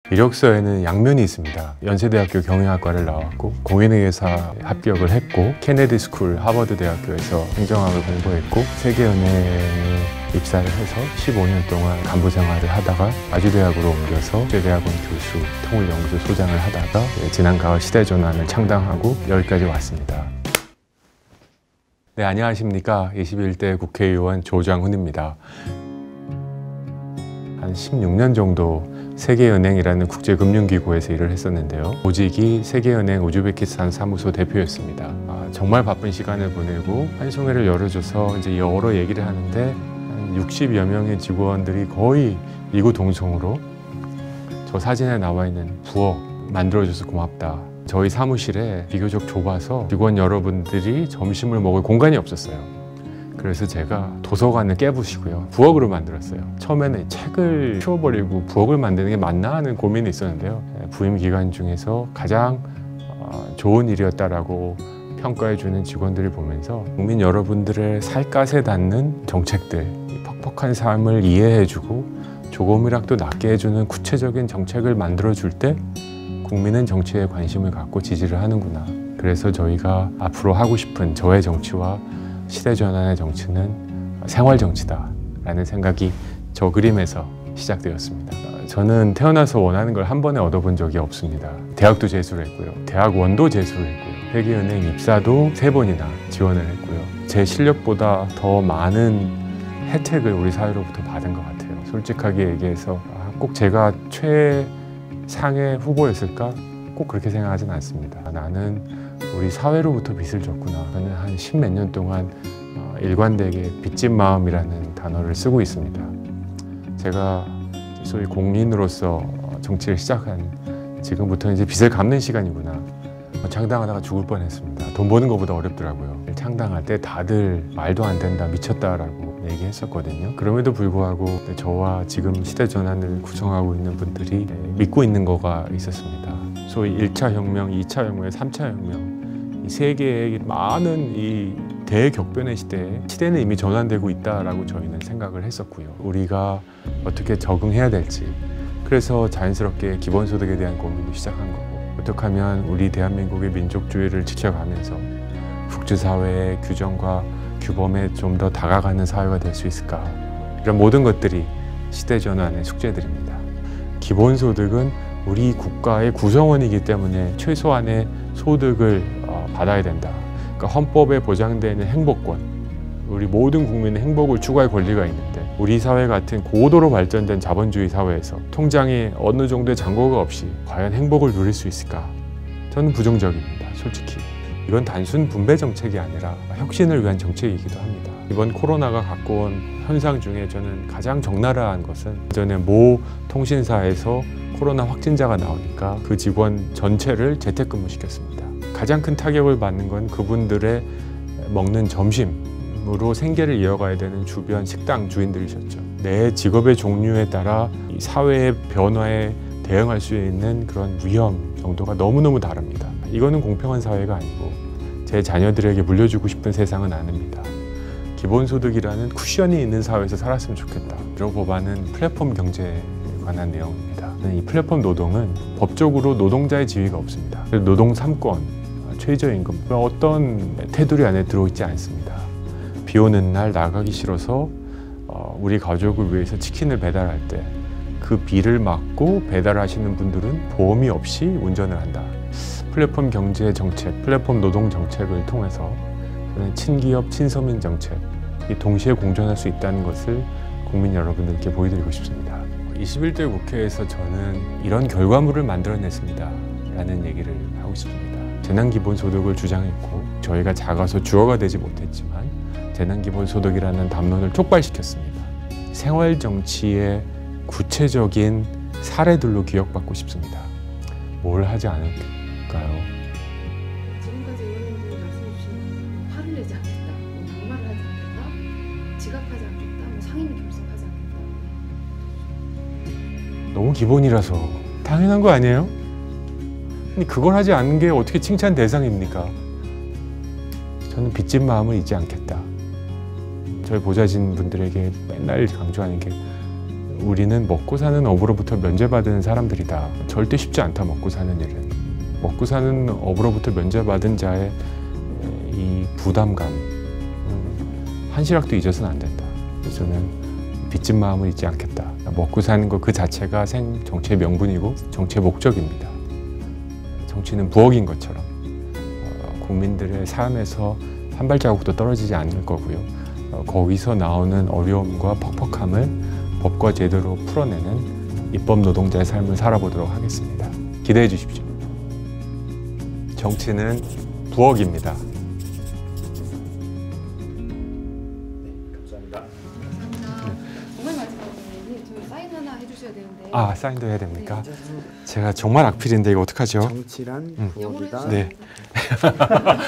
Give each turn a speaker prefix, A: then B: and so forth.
A: 이력서에는 양면이 있습니다. 연세대학교 경영학과를 나왔고 공인회계사 합격을 했고 케네디 스쿨 하버드 대학교에서 행정학을 공부했고 세계은행에 입사를 해서 15년 동안 간부 생활을 하다가 아주대학으로 옮겨서 국제대학원 교수, 통일연구소 소장을 하다가 지난 가을 시대전환을 창당하고 여기까지 왔습니다. 네, 안녕하십니까. 21대 국회의원 조장훈입니다. 한 16년 정도 세계은행이라는 국제금융기구에서 일을 했었는데요. 보직이 세계은행 우즈베키스탄 사무소 대표였습니다. 정말 바쁜 시간을 보내고 한송회를 열어줘서 이제 여러 얘기를 하는데 한 60여 명의 직원들이 거의 이구동성으로 저 사진에 나와 있는 부엌 만들어줘서 고맙다. 저희 사무실에 비교적 좁아서 직원 여러분들이 점심을 먹을 공간이 없었어요. 그래서 제가 도서관을 깨부시고요. 부엌으로 만들었어요. 처음에는 책을 치워버리고 부엌을 만드는 게 맞나 하는 고민이 있었는데요. 부임 기간 중에서 가장 좋은 일이었다라고 평가해주는 직원들을 보면서 국민 여러분들의 살갗에 닿는 정책들, 퍽퍽한 삶을 이해해주고 조금이라도 낫게 해주는 구체적인 정책을 만들어줄 때 국민은 정치에 관심을 갖고 지지를 하는구나. 그래서 저희가 앞으로 하고 싶은 저의 정치와 시대전환의 정치는 생활정치다 라는 생각이 저 그림에서 시작되었습니다. 저는 태어나서 원하는 걸 한 번에 얻어본 적이 없습니다. 대학도 재수를 했고요. 대학원도 재수를 했고요. 세계은행 입사도 3번이나 지원을 했고요. 제 실력보다 더 많은 혜택을 우리 사회로부터 받은 것 같아요. 솔직하게 얘기해서 꼭 제가 최상의 후보였을까? 꼭 그렇게 생각하진 않습니다. 나는 우리 사회로부터 빚을 졌구나. 저는 한 10몇 년 동안 일관되게 빚진 마음이라는 단어를 쓰고 있습니다. 제가 소위 공인으로서 정치를 시작한 지금부터 이제 빚을 갚는 시간이구나. 창당하다가 죽을 뻔했습니다. 돈 버는 것보다 어렵더라고요. 창당할 때 다들 말도 안 된다, 미쳤다라고 얘기했었거든요. 그럼에도 불구하고 저와 지금 시대전환을 구성하고 있는 분들이 믿고 있는 거가 있었습니다. 소위 1차 혁명, 2차 혁명, 3차 혁명 이 세계의 많은 이 대격변의 시대는 이미 전환되고 있다라고 저희는 생각을 했었고요. 우리가 어떻게 적응해야 될지 그래서 자연스럽게 기본소득에 대한 고민도 시작한 거고 어떻게 하면 우리 대한민국의 민족주의를 지켜가면서 국제사회의 규정과 규범에 좀 더 다가가는 사회가 될 수 있을까 이런 모든 것들이 시대전환의 숙제들입니다. 기본소득은 우리 국가의 구성원이기 때문에 최소한의 소득을 받아야 된다. 그러니까 헌법에 보장되어 있는 행복권, 우리 모든 국민의 행복을 추구할 권리가 있는데 우리 사회 같은 고도로 발전된 자본주의 사회에서 통장에 어느 정도의 잔고가 없이 과연 행복을 누릴 수 있을까? 저는 부정적입니다. 솔직히. 이건 단순 분배 정책이 아니라 혁신을 위한 정책이기도 합니다. 이번 코로나가 갖고 온 현상 중에 저는 가장 적나라한 것은 예전에 모 통신사에서 코로나 확진자가 나오니까 그 직원 전체를 재택근무시켰습니다. 가장 큰 타격을 받는 건 그분들의 먹는 점심으로 생계를 이어가야 되는 주변 식당 주인들이셨죠. 내 직업의 종류에 따라 이 사회의 변화에 대응할 수 있는 그런 위험 정도가 너무너무 다릅니다. 이거는 공평한 사회가 아니고 제 자녀들에게 물려주고 싶은 세상은 아닙니다. 기본소득이라는 쿠션이 있는 사회에서 살았으면 좋겠다. 이런 법안은 플랫폼 경제에 관한 내용입니다. 이 플랫폼 노동은 법적으로 노동자의 지위가 없습니다. 노동 3권, 최저임금 어떤 테두리 안에 들어있지 않습니다. 비 오는 날 나가기 싫어서 우리 가족을 위해서 치킨을 배달할 때 그 비를 막고 배달하시는 분들은 보험이 없이 운전을 한다. 플랫폼 경제 정책, 플랫폼 노동 정책을 통해서 저는 친기업, 친서민 정책 이 동시에 공존할 수 있다는 것을 국민 여러분들께 보여드리고 싶습니다. 21대 국회에서 저는 이런 결과물을 만들어냈습니다 라는 얘기를 하고 싶습니다. 재난기본소득을 주장했고 저희가 작아서 주어가 되지 못했지만 재난기본소득이라는 담론을 촉발시켰습니다. 생활정치의 구체적인 사례들로 기억받고 싶습니다. 뭘 하지 않을까요?
B: 지금까지 의원님들이 말씀해 주신 화를 내지 않겠다, 막말을 하지 않겠다, 지각하지 않겠다, 상임위 결석하지 않겠다.
A: 너무 기본이라서 당연한 거 아니에요? 근데 그걸 하지 않는 게 어떻게 칭찬 대상입니까? 저는 빚진 마음을 잊지 않겠다. 저희 보좌진 분들에게 맨날 강조하는 게 우리는 먹고 사는 업으로부터 면제받은 사람들이다. 절대 쉽지 않다. 먹고 사는 일은. 먹고 사는 업으로부터 면제받은 자의 이 부담감 한시락도 잊어서는 안 된다. 그래서 저는 빚진 마음을 잊지 않겠다. 먹고 사는 것 그 자체가 정치의 명분이고 정치의 목적입니다. 정치는 부엌인 것처럼 국민들의 삶에서 한 발자국도 떨어지지 않을 거고요. 거기서 나오는 어려움과 퍽퍽함을 법과 제도로 풀어내는 입법 노동자의 삶을 살아보도록 하겠습니다. 기대해 주십시오. 정치는 부엌입니다.
B: 감사합니다. 정말 마지막으로 저희 사인 하나 해주셔야 되는데.
A: 아, 사인도 해야 됩니까?
B: 네.
A: 제가 정말 악필인데 이거 어떡하죠?
C: 정치란
B: 영어로
C: 부엌이다.
B: 해주셔야
A: 네.
B: 됩니다.